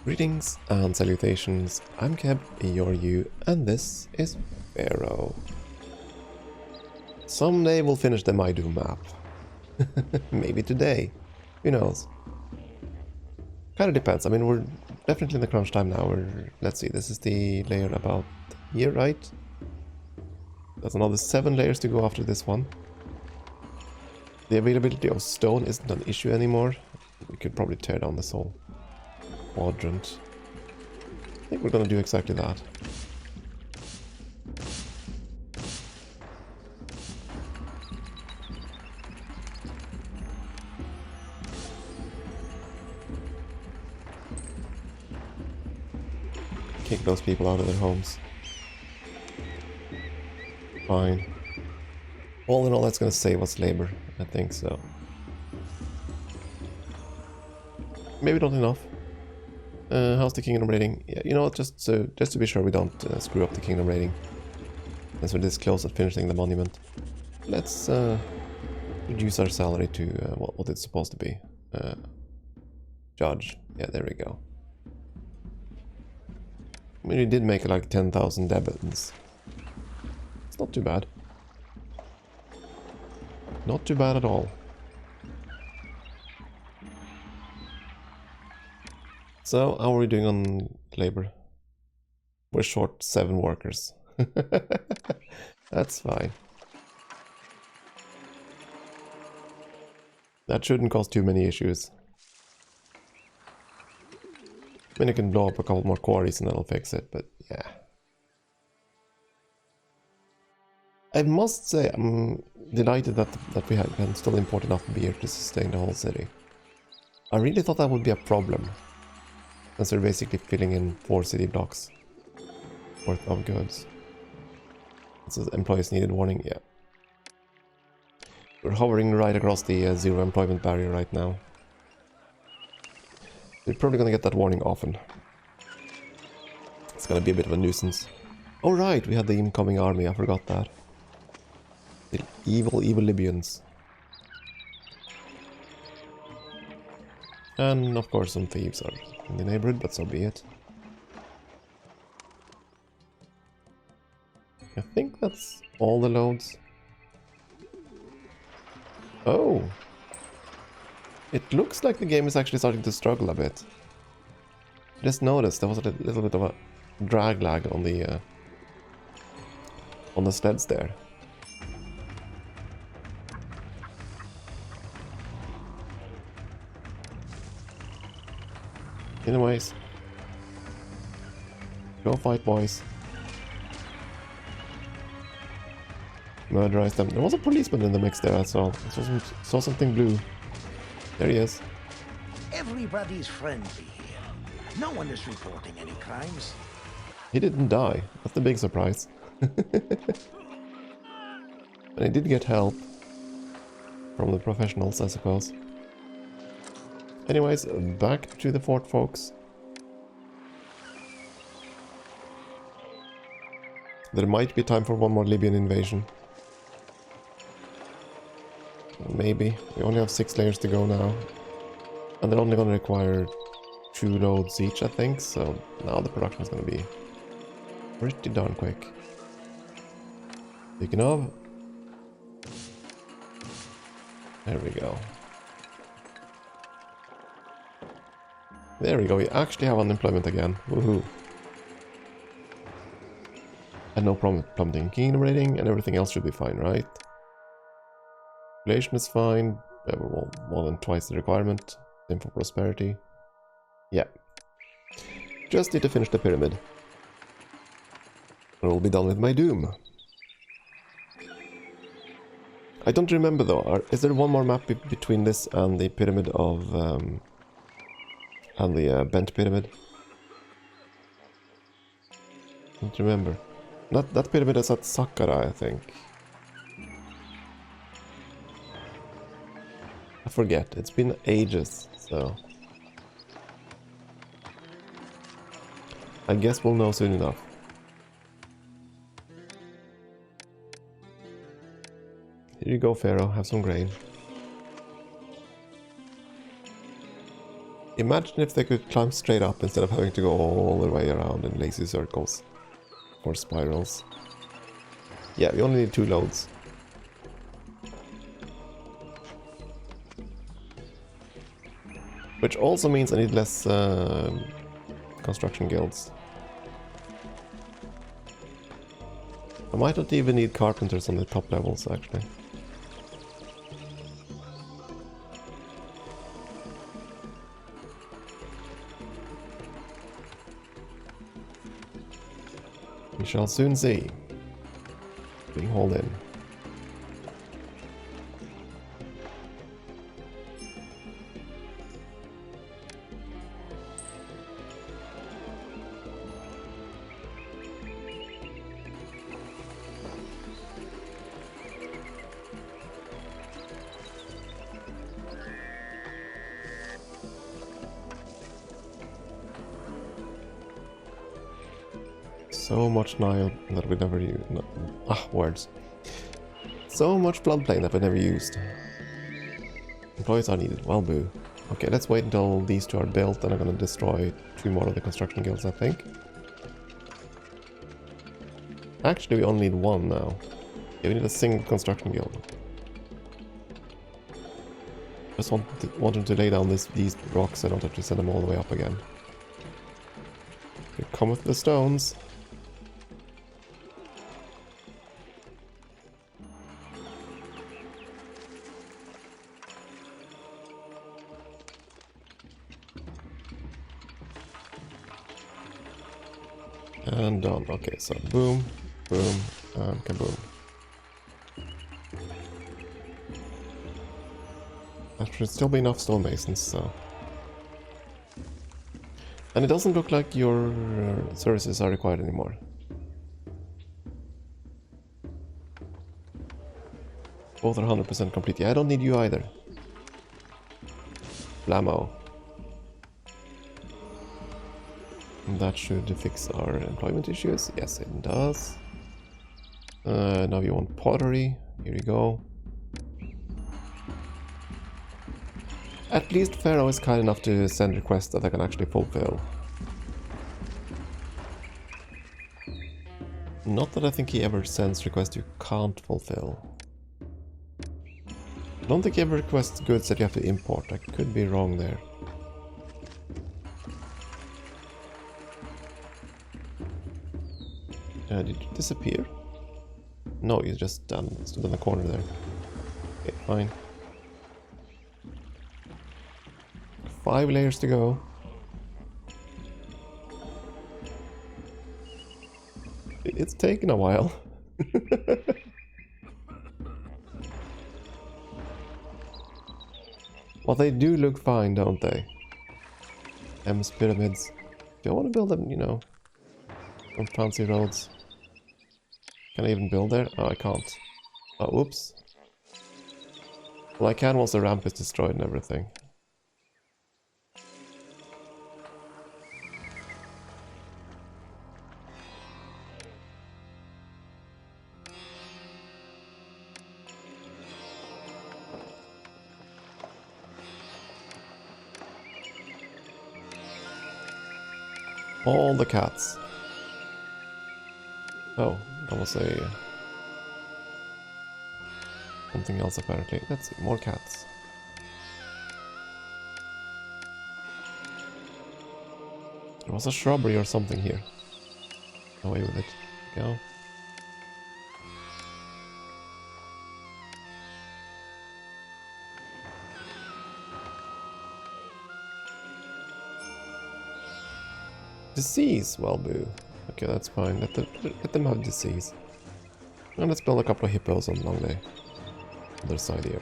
Greetings and salutations, I'm Keb, you're you, and this is Pharaoh. Someday we'll finish the My Doom map. Maybe today, who knows. Kinda depends, I mean we're definitely in the crunch time now. Let's see, this is the layer about here, right? There's another 7 layers to go after this one. The availability of stone isn't an issue anymore. We could probably tear down this whole quadrant. I think we're gonna do exactly that. Kick those people out of their homes. Fine. All in all, that's gonna save us labor. I think so. Maybe not enough. How's the kingdom rating? Yeah, you know what, just to be sure we don't screw up the kingdom rating. As we're this close at finishing the monument. Let's reduce our salary to what it's supposed to be. Judge. Yeah, there we go. I mean, we did make like 10,000 debits. It's not too bad. Not too bad at all. So, how are we doing on labor? We're short 7 workers. That's fine. That shouldn't cause too many issues. I mean, I can blow up a couple more quarries and that'll fix it, but yeah. I must say, I'm delighted that we can still import enough beer to sustain the whole city. I really thought that would be a problem, since we're basically filling in 4 city blocks worth of goods. It says employees needed warning, yeah. We're hovering right across the zero employment barrier right now. We're probably gonna get that warning often. It's gonna be a bit of a nuisance. Oh right, we had the incoming army, I forgot that. The evil Libyans. And of course some thieves are in the neighborhood, but so be it. I think that's all the loads. Oh! It looks like the game is actually starting to struggle a bit. Just noticed there was a little bit of a drag lag on the sleds there. Anyways, go fight, boys. Murderize them. There was a policeman in the mix there, I saw something blue. There he is. Everybody's friendly here. No one is reporting any crimes. He didn't die. That's the big surprise. And he did get help from the professionals, I suppose. Anyways, back to the fort, folks. There might be time for one more Libyan invasion. Maybe. We only have 6 layers to go now. And they're only going to require 2 loads each, I think. So now the production is going to be pretty darn quick. Speaking of... There we go. There we go, we actually have unemployment again. Woohoo. And no problem plummeting kingdom rating, and everything else should be fine, right? Population is fine. We're more than twice the requirement. Same for prosperity. Yeah. Just need to finish the pyramid. And we'll be done with my doom. I don't remember though, is there one more map between this and the pyramid of... and the bent pyramid? Don't remember. That pyramid is at Saqqara, I think. I forget, it's been ages, so... I guess we'll know soon enough. Here you go, Pharaoh, have some grain. Imagine if they could climb straight up instead of having to go all the way around in lazy circles. Or spirals. Yeah, we only need 2 loads. Which also means I need less construction guilds. I might not even need carpenters on the top levels, actually. We shall soon see. Being hauled in. So much Nile that we never used. No, words. So much floodplain that we never used. Employees are needed. Well, boo. Okay, let's wait until these 2 are built, and I'm gonna destroy 2 more of the construction guilds, I think. Actually, we only need 1 now. Yeah, we need a single construction guild. Just want them to lay down these rocks, so I don't have to send them all the way up again. Here cometh the stones. And done. Okay, so boom, boom, and kaboom. There should still be enough stonemasons, so... And it doesn't look like your services are required anymore. Both are 100% complete. Yeah, I don't need you either. Blammo. That should fix our employment issues. Yes, it does. Now you want pottery. Here you go. At least Pharaoh is kind enough to send requests that I can actually fulfill. Not that I think he ever sends requests you can't fulfill. I don't think he ever requests goods that you have to import. I could be wrong there. Did you disappear? No, you just stood in the corner there. Okay, fine. 5 layers to go. It's taken a while. Well, they do look fine, don't they? M's pyramids. Do I want to build them, you know, on fancy roads? Can I even build there? Oh, I can't. Oh, oops. Well, I can once the ramp is destroyed and everything. All the cats. Oh, that was a... something else apparently. Let's see, more cats. There was a shrubbery or something here. Away with it. Go. Disease, well, boo. Okay, that's fine. Let them have disease. And let's build a couple of hippos along the other side here.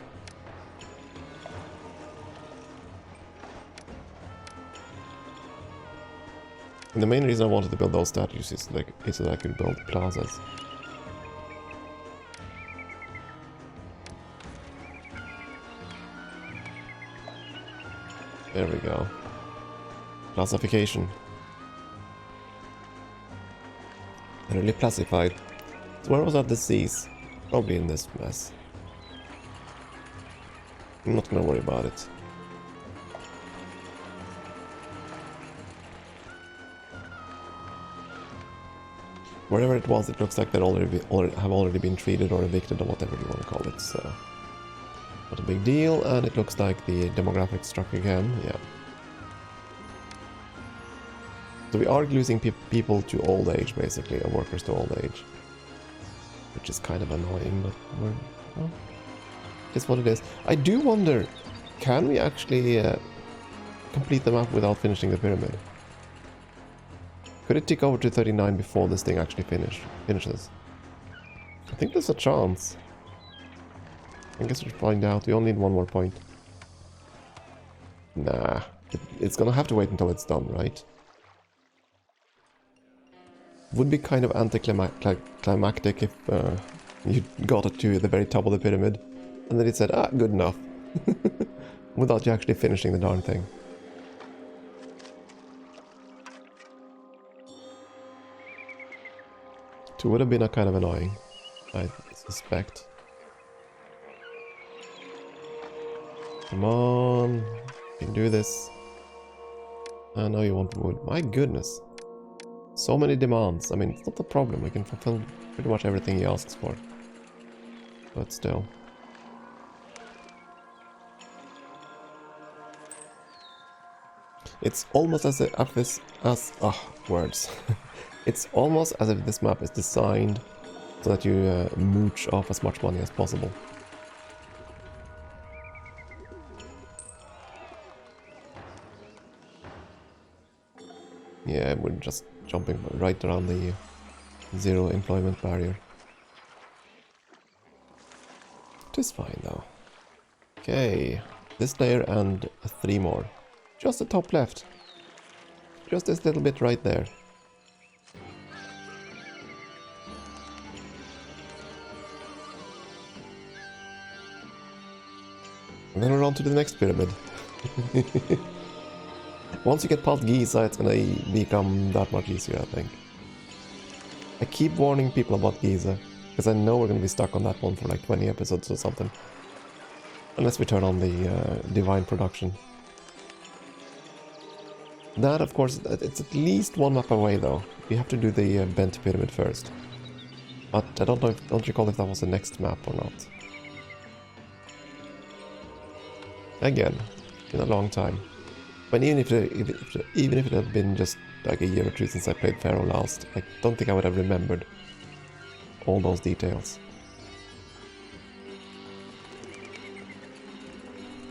And the main reason I wanted to build those statues is so that I could build plazas. There we go. Plazification. Really placified. So where was that disease? Probably in this mess. I'm not gonna worry about it. Wherever it was, it looks like they'd already been treated or evicted or whatever you want to call it, so... Not a big deal, and it looks like the demographics struck again, yeah. So we are losing people to old age, basically, or workers to old age. Which is kind of annoying, but we're... Well, it's what it is. I do wonder, can we actually complete the map without finishing the pyramid? Could it tick over to 39 before this thing actually finishes? I think there's a chance. I guess we'll find out. We only need one more point. Nah, it's gonna have to wait until it's done, right? Would be kind of anticlimactic if you got it to the very top of the pyramid and then it said, ah, good enough. Without you actually finishing the darn thing. It would have been a kind of annoying, I suspect. Come on, you can do this. I know you want wood. My goodness. So many demands. I mean, it's not a problem. We can fulfill pretty much everything he asks for. But still. It's almost as if words. It's almost as if this map is designed so that you mooch off as much money as possible. Yeah, we're just jumping right around the zero employment barrier. It is fine though. Okay, this layer and 3 more. Just the top left. Just this little bit right there. And then we're on to the next pyramid. Once you get past Giza, it's gonna become that much easier, I think. I keep warning people about Giza, because I know we're gonna be stuck on that one for like 20 episodes or something. Unless we turn on the divine production. That, of course, it's at least one map away though. We have to do the bent pyramid first. But I don't recall if that was the next map or not. Again, in a long time. But even if it had been just like a year or two since I played Pharaoh last, I don't think I would have remembered all those details.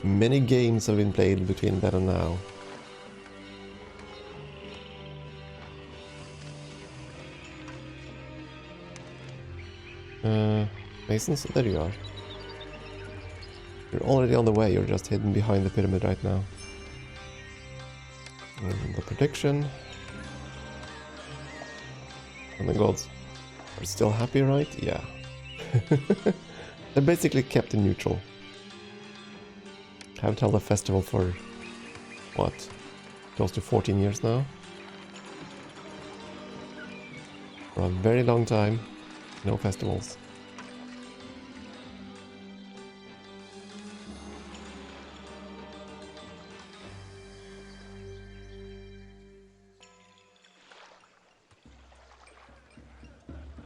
Many games have been played between then and now. Masons, there you are. You're already on the way, you're just hidden behind the pyramid right now. And the prediction. And the gods are still happy, right? Yeah. They're basically kept in neutral. Haven't held a festival for, what, close to 14 years now? For a very long time, no festivals.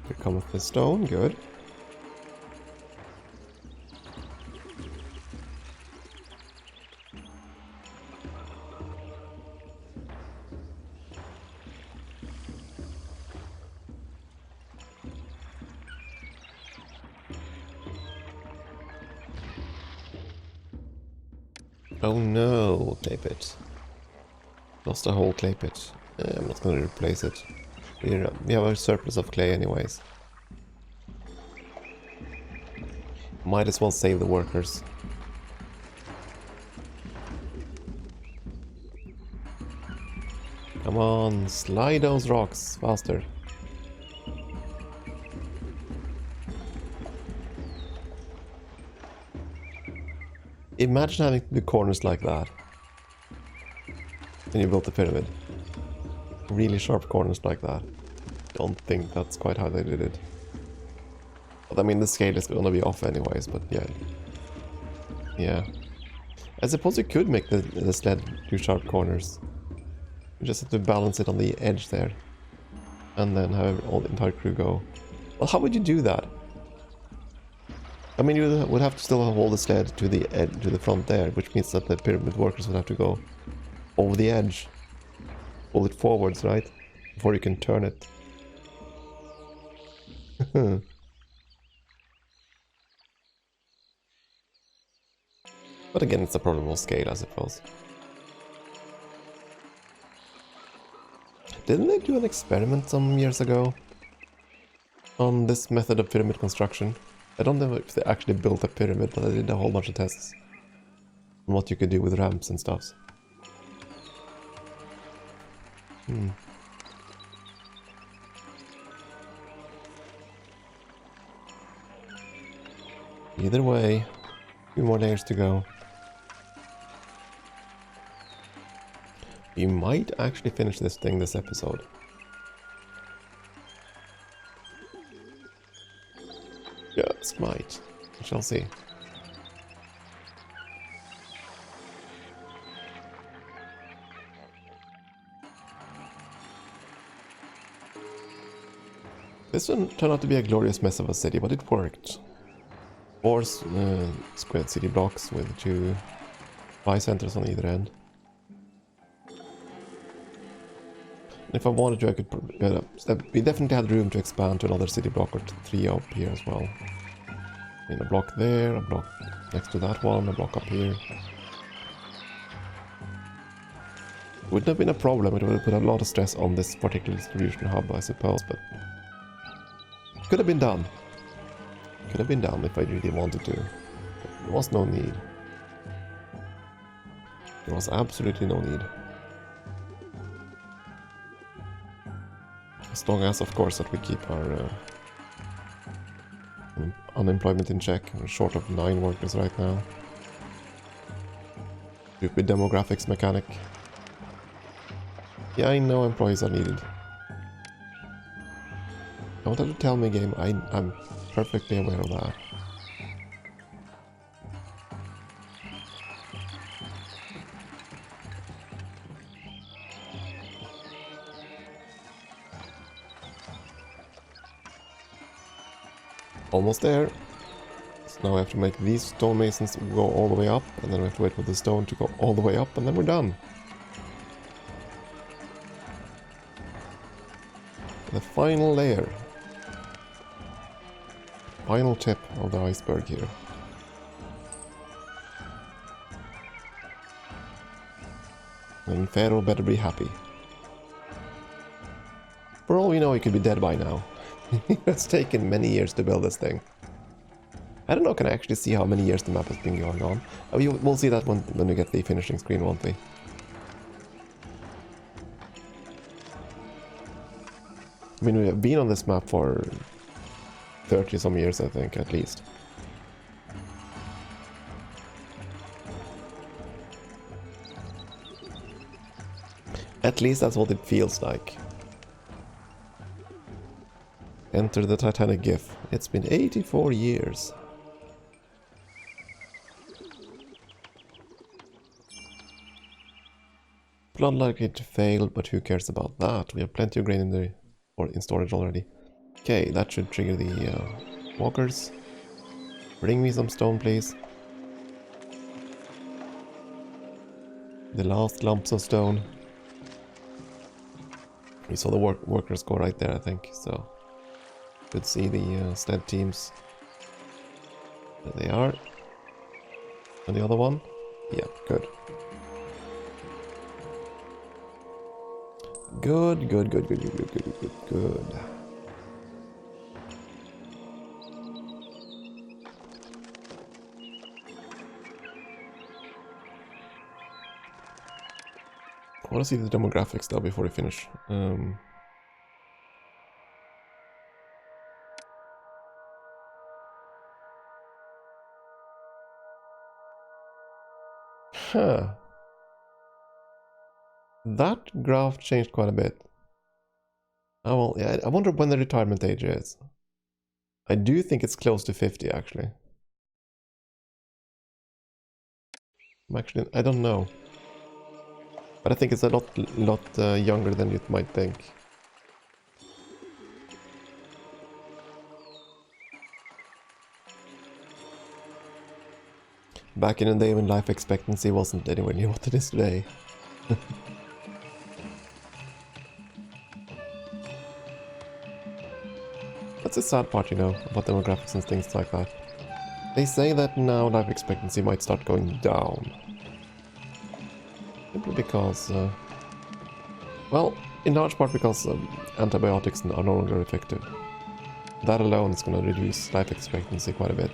Here comes the stone, good. Oh no, clay pit. Lost a whole clay pit. I'm not gonna replace it. We have a surplus of clay anyways. Might as well save the workers. Come on, slide those rocks faster. Imagine having the corners like that. And you built the pyramid. Really sharp corners like that. Don't think that's quite how they did it. But I mean, the scale is gonna be off anyways, but yeah. Yeah. I suppose you could make the sled do sharp corners. You just have to balance it on the edge there. and then have all the entire crew go. Well, how would you do that? I mean, you would have to still hold the sled to the edge, to the front there, which means that the pyramid workers would have to go over the edge, pull it forwards, right, before you can turn it. But again, it's a problem of scale, I suppose. Didn't they do an experiment some years ago on this method of pyramid construction? I don't know if they actually built a pyramid, but they did a whole bunch of tests on what you could do with ramps and stuff. Either way, a few more layers to go. You might actually finish this thing this episode. Just might. We shall see. This one turned out to be a glorious mess of a city, but it worked. 4 squared city blocks with 2 buy centers on either end. If I wanted to, I could... we definitely had room to expand to another city block or 3 up here as well. I mean, a block there, a block next to that one, a block up here. Wouldn't have been a problem, it would have put a lot of stress on this particular distribution hub, I suppose, but... could have been done. Could have been done if I really wanted to. There was no need. There was absolutely no need. As long as, of course, that we keep our unemployment in check. We're short of 9 workers right now. Stupid demographics mechanic. Yeah, I know employees are needed. Don't have to tell me, game. I'm perfectly aware of that. Almost there. So now I have to make these stonemasons go all the way up, and then we have to wait for the stone to go all the way up, and then we're done. The final layer. Final tip of the iceberg here. And Pharaoh better be happy. For all we know, he could be dead by now. It's taken many years to build this thing. I don't know, can I actually see how many years the map has been going on? Oh, we'll see that when we get the finishing screen, won't we? I mean, we have been on this map for 30 some years, I think, at least. At least that's what it feels like. Enter the Titanic GIF. It's been 84 years. Blood likely to fail, but who cares about that? We have plenty of grain in storage already. Okay, that should trigger the walkers. Bring me some stone, please. The last lumps of stone. We saw the workers go right there, I think, so... could see the sled teams. There they are. And the other one? Yeah, good. Good, good, good, good, good, good, good, good, good. I want to see the demographics though before we finish. Huh. That graph changed quite a bit. Oh well, yeah, I wonder when the retirement age is. I do think it's close to 50 actually. I don't know. But I think it's a lot younger than you might think. Back in the day when life expectancy wasn't anywhere near what it is today. That's a sad part, you know, about demographics and things like that. They say that now life expectancy might start going down. Simply because, well, in large part because antibiotics are no longer effective. That alone is going to reduce life expectancy quite a bit.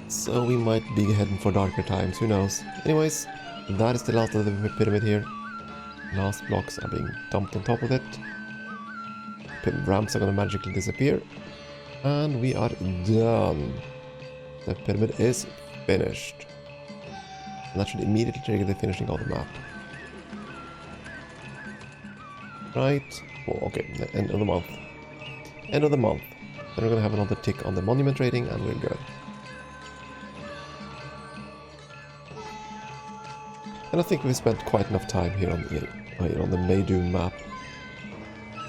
So we might be heading for darker times, who knows. Anyways, that is the last of the pyramid here. Last blocks are being dumped on top of it. Ramps are gonna magically disappear. And we are done. The pyramid is finished. And that should immediately trigger the finishing of the map. Right. Oh, okay, the end of the month. End of the month. Then we're gonna have another tick on the monument rating and we're good. And I think we've spent quite enough time here on the Maydoom map.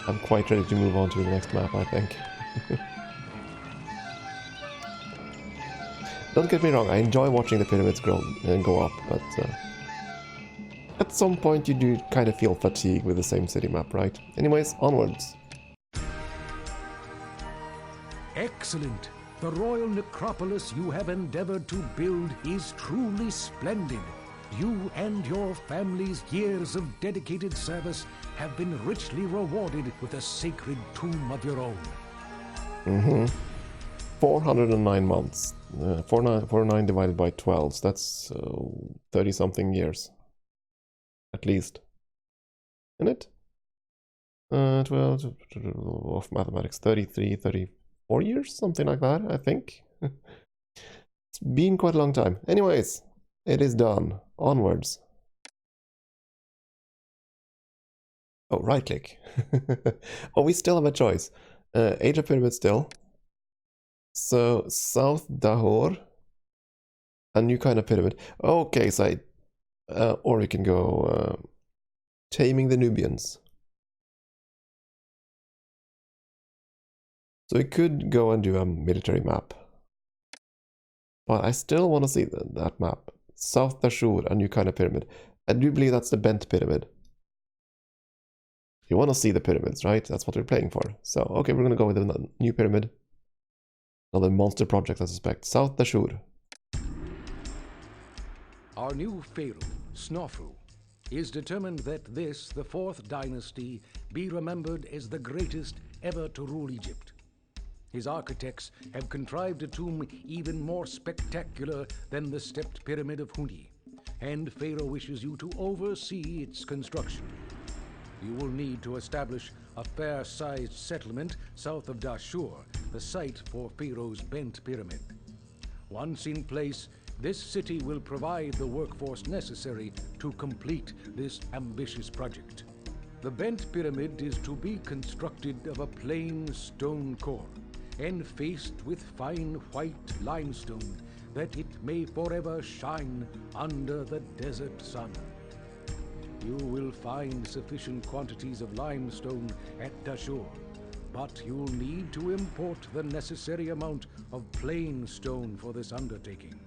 I'm quite ready to move on to the next map, I think. Don't get me wrong, I enjoy watching the pyramids grow and go up, but at some point you do kind of feel fatigue with the same city map, right? Anyways, onwards. Excellent! The royal necropolis you have endeavored to build is truly splendid. You and your family's years of dedicated service have been richly rewarded with a sacred tomb of your own. 409 months. 409 divided by 12, so that's 30-something years. At least. Isn't it? 12 of mathematics. 33, 34 years? Something like that, I think. It's been quite a long time. Anyways, it is done. Onwards. Oh, right click. Oh, we still have a choice. Age of Pyramid still. So, South Dahor. A new kind of pyramid. Okay, so or we can go Taming the Nubians. So we could go and do a military map. But I still want to see that map. South Dashur, a new kind of pyramid. I do believe that's the bent pyramid. You want to see the pyramids, right? That's what we're playing for. So, okay, we're going to go with a new pyramid. Another monster project, I suspect. South Dashur. Our new Pharaoh, Snofru, is determined that this, the fourth dynasty, be remembered as the greatest ever to rule Egypt. His architects have contrived a tomb even more spectacular than the stepped pyramid of Huni, and Pharaoh wishes you to oversee its construction. You will need to establish a fair-sized settlement south of Dashur, the site for Pharaoh's bent pyramid. Once in place, this city will provide the workforce necessary to complete this ambitious project. The bent pyramid is to be constructed of a plain stone core and faced with fine white limestone, that it may forever shine under the desert sun. You will find sufficient quantities of limestone at Dashur, but you'll need to import the necessary amount of plain stone for this undertaking.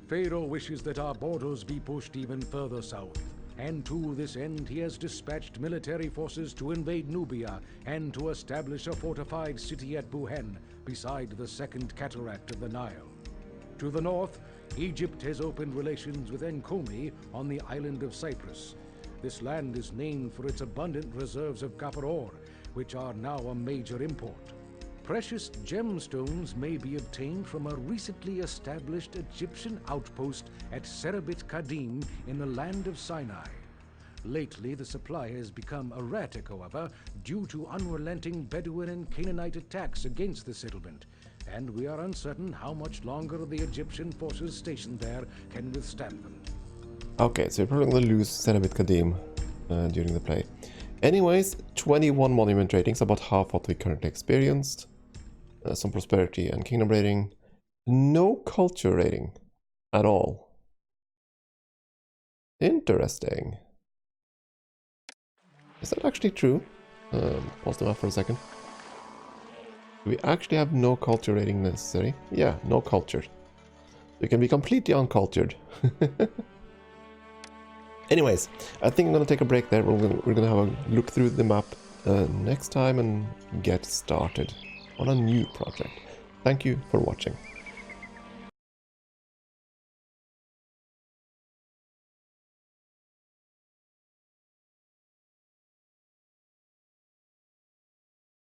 Pharaoh wishes that our borders be pushed even further south, and to this end he has dispatched military forces to invade Nubia and to establish a fortified city at Buhen, beside the second cataract of the Nile. To the north, Egypt has opened relations with Enkomi on the island of Cyprus. This land is named for its abundant reserves of copper ore, which are now a major import. Precious gemstones may be obtained from a recently established Egyptian outpost at Serabit Kadim in the land of Sinai. Lately, the supply has become erratic, however, due to unrelenting Bedouin and Canaanite attacks against the settlement, and we are uncertain how much longer the Egyptian forces stationed there can withstand them. Okay, so you're probably going to lose Serabit Kadim during the play. Anyways, 21 monument ratings, about half what we currently experienced. Some prosperity and kingdom rating. No culture rating at all. Interesting. Is that actually true? Pause the map for a second. We actually have no culture rating necessary. Yeah, no culture. You can be completely uncultured. Anyways, I think I'm gonna take a break there. We're gonna have a look through the map next time and get started on a new project. Thank you for watching.